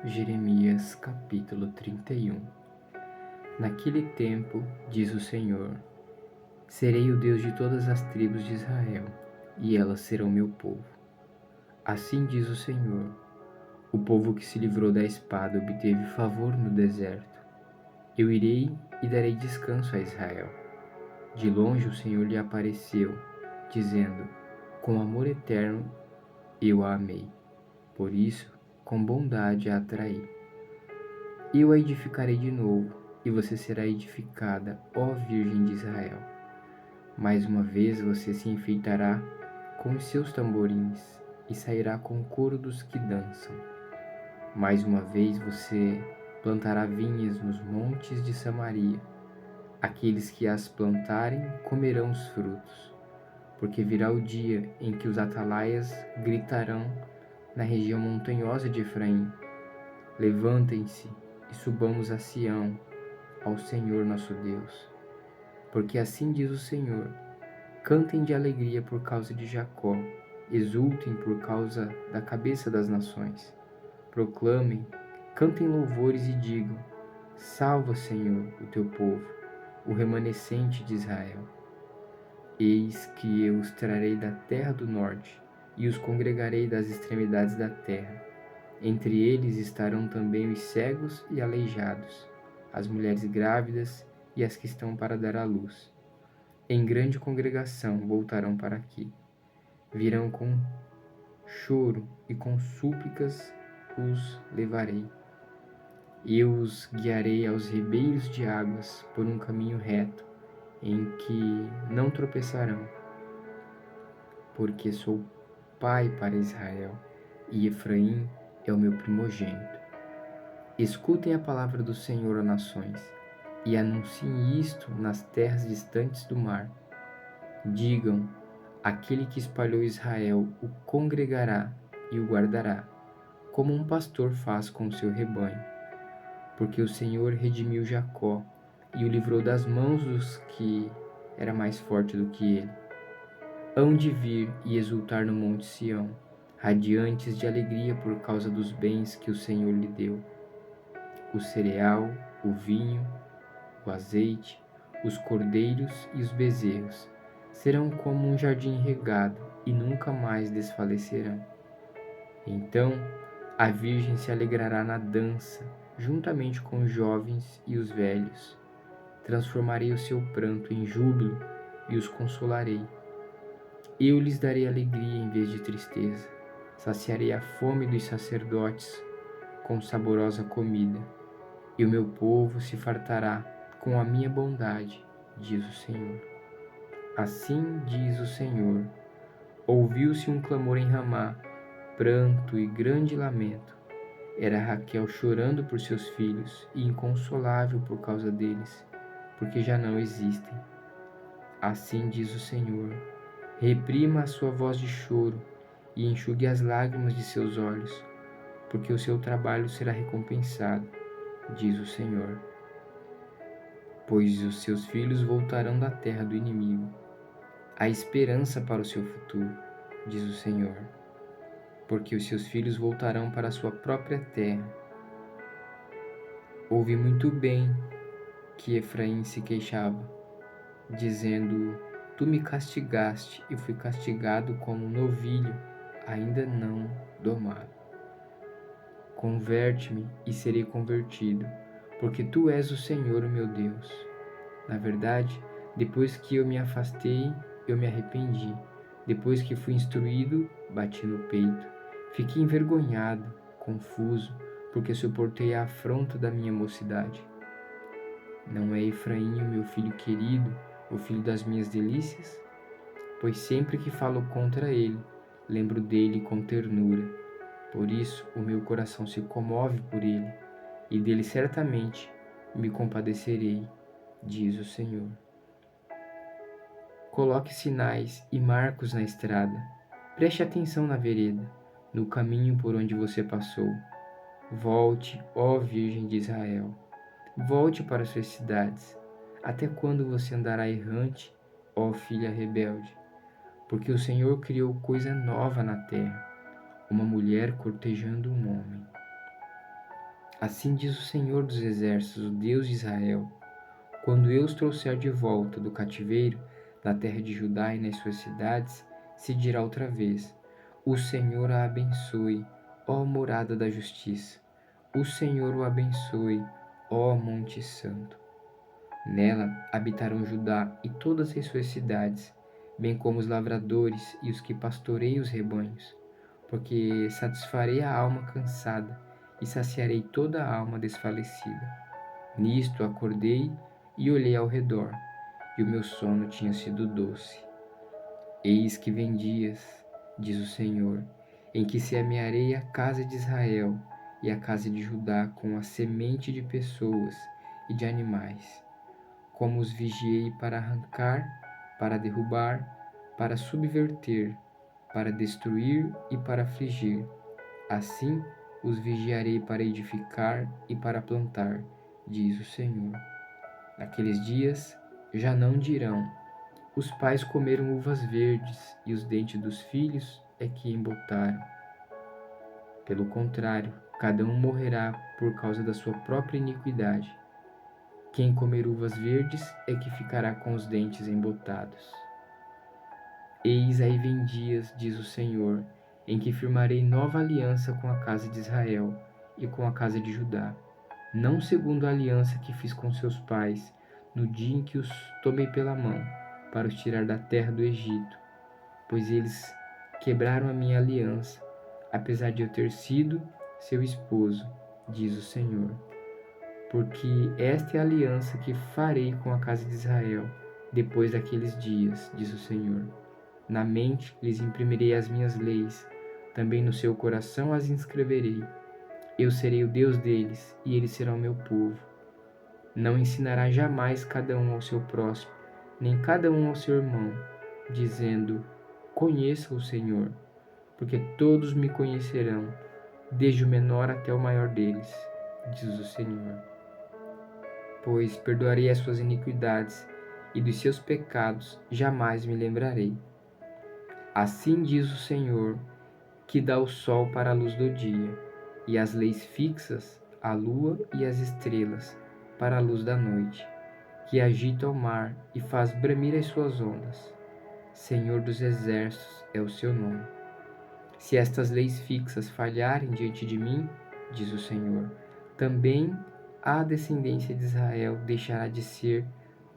Jeremias capítulo 31. Naquele tempo, diz o Senhor, serei o Deus de todas as tribos de Israel, e elas serão meu povo. Assim diz o Senhor, o povo que se livrou da espada obteve favor no deserto. Eu irei e darei descanso a Israel. De longe o Senhor lhe apareceu, dizendo, com amor eterno eu a amei. Por isso, com bondade a atraí. Eu a edificarei de novo, e você será edificada, ó Virgem de Israel. Mais uma vez você se enfeitará com os seus tamborins, e sairá com o coro dos que dançam. Mais uma vez você plantará vinhas nos montes de Samaria. Aqueles que as plantarem comerão os frutos, porque virá o dia em que os atalaias gritarão na região montanhosa de Efraim: levantem-se e subamos a Sião, ao Senhor nosso Deus. Porque assim diz o Senhor: cantem de alegria por causa de Jacó, exultem por causa da cabeça das nações. Proclamem, cantem louvores e digam: salva, Senhor, o teu povo, o remanescente de Israel. Eis que eu os trarei da terra do norte e os congregarei das extremidades da terra. Entre eles estarão também os cegos e aleijados, as mulheres grávidas e as que estão para dar à luz. Em grande congregação voltarão para aqui. Virão com choro e com súplicas os levarei. Eu os guiarei aos ribeiros de águas por um caminho reto, em que não tropeçarão. Porque sou pai para Israel, e Efraim é o meu primogênito. Escutem a palavra do Senhor, ó nações, e anunciem isto nas terras distantes do mar. Digam: aquele que espalhou Israel o congregará e o guardará, como um pastor faz com o seu rebanho. Porque o Senhor redimiu Jacó e o livrou das mãos dos que era mais forte do que ele. Hão de vir e exultar no monte Sião, radiantes de alegria por causa dos bens que o Senhor lhe deu. O cereal, o vinho, o azeite, os cordeiros e os bezerros serão como um jardim regado e nunca mais desfalecerão. Então a Virgem se alegrará na dança, juntamente com os jovens e os velhos. Transformarei o seu pranto em júbilo e os consolarei. Eu lhes darei alegria em vez de tristeza. Saciarei a fome dos sacerdotes com saborosa comida, e o meu povo se fartará com a minha bondade, diz o Senhor. Assim diz o Senhor: ouviu-se um clamor em Ramá, pranto e grande lamento. Era Raquel chorando por seus filhos e inconsolável por causa deles, porque já não existem. Assim diz o Senhor: reprima a sua voz de choro e enxugue as lágrimas de seus olhos, porque o seu trabalho será recompensado, diz o Senhor. Pois os seus filhos voltarão da terra do inimigo. Há esperança para o seu futuro, diz o Senhor, porque os seus filhos voltarão para a sua própria terra. Ouvi muito bem que Efraim se queixava, dizendo: tu me castigaste e fui castigado como um novilho, ainda não domado. Converte-me e serei convertido, porque tu és o Senhor, o meu Deus. Na verdade, depois que eu me afastei, eu me arrependi. Depois que fui instruído, bati no peito. Fiquei envergonhado, confuso, porque suportei a afronta da minha mocidade. Não é Efraim o meu filho querido, o filho das minhas delícias? Pois sempre que falo contra ele, lembro dele com ternura. Por isso o meu coração se comove por ele, e dele certamente me compadecerei, diz o Senhor. Coloque sinais e marcos na estrada. Preste atenção na vereda, no caminho por onde você passou. Volte, ó Virgem de Israel. Volte para suas cidades. Até quando você andará errante, ó filha rebelde? Porque o Senhor criou coisa nova na terra, uma mulher cortejando um homem. Assim diz o Senhor dos Exércitos, o Deus de Israel: quando eu os trouxer de volta do cativeiro, da terra de Judá e nas suas cidades, se dirá outra vez: o Senhor a abençoe, ó morada da justiça. O Senhor o abençoe, ó Monte Santo. Nela habitarão Judá e todas as suas cidades, bem como os lavradores e os que pastoreiam os rebanhos, porque satisfarei a alma cansada e saciarei toda a alma desfalecida. Nisto acordei e olhei ao redor, e o meu sono tinha sido doce. Eis que vem dias, diz o Senhor, em que semearei a casa de Israel e a casa de Judá com a semente de pessoas e de animais, como os vigiei para arrancar, para derrubar, para subverter, para destruir e para afligir. Assim os vigiarei para edificar e para plantar, diz o Senhor. Naqueles dias já não dirão: os pais comeram uvas verdes e os dentes dos filhos é que embotaram. Pelo contrário, cada um morrerá por causa da sua própria iniquidade. Quem comer uvas verdes é que ficará com os dentes embotados. Eis aí vem dias, diz o Senhor, em que firmarei nova aliança com a casa de Israel e com a casa de Judá, não segundo a aliança que fiz com seus pais, no dia em que os tomei pela mão, para os tirar da terra do Egito, pois eles quebraram a minha aliança, apesar de eu ter sido seu esposo, diz o Senhor. Porque esta é a aliança que farei com a casa de Israel, depois daqueles dias, diz o Senhor. Na mente lhes imprimirei as minhas leis, também no seu coração as inscreverei. Eu serei o Deus deles, e eles serão meu povo. Não ensinará jamais cada um ao seu próximo, nem cada um ao seu irmão, dizendo: conheça o Senhor, porque todos me conhecerão, desde o menor até o maior deles, diz o Senhor. Pois perdoarei as suas iniquidades, e dos seus pecados jamais me lembrarei. Assim diz o Senhor, que dá o sol para a luz do dia, e as leis fixas, a lua e as estrelas, para a luz da noite, que agita o mar e faz bramir as suas ondas. Senhor dos exércitos é o seu nome. Se estas leis fixas falharem diante de mim, diz o Senhor, também a descendência de Israel deixará de ser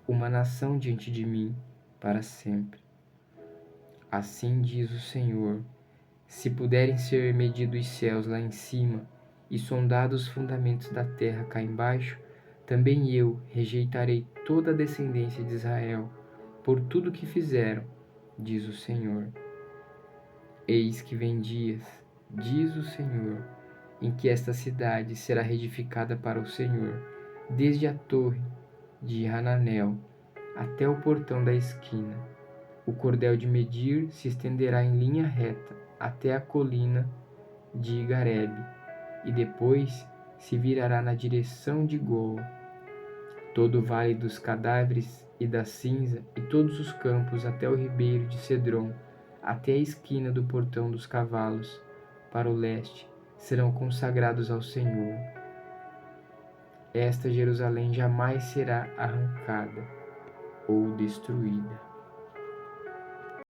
uma nação diante de mim para sempre. Assim diz o Senhor: se puderem ser medidos os céus lá em cima e sondados os fundamentos da terra cá embaixo, também eu rejeitarei toda a descendência de Israel por tudo que fizeram, diz o Senhor. Eis que vem dias, diz o Senhor, em que esta cidade será reedificada para o Senhor, desde a torre de Hananel até o portão da esquina. O cordel de medir se estenderá em linha reta até a colina de Garebe, e depois se virará na direção de Goa. Todo o vale dos cadáveres e da cinza, e todos os campos até o ribeiro de Cedron, até a esquina do portão dos cavalos, para o leste, serão consagrados ao Senhor. Esta Jerusalém jamais será arrancada ou destruída.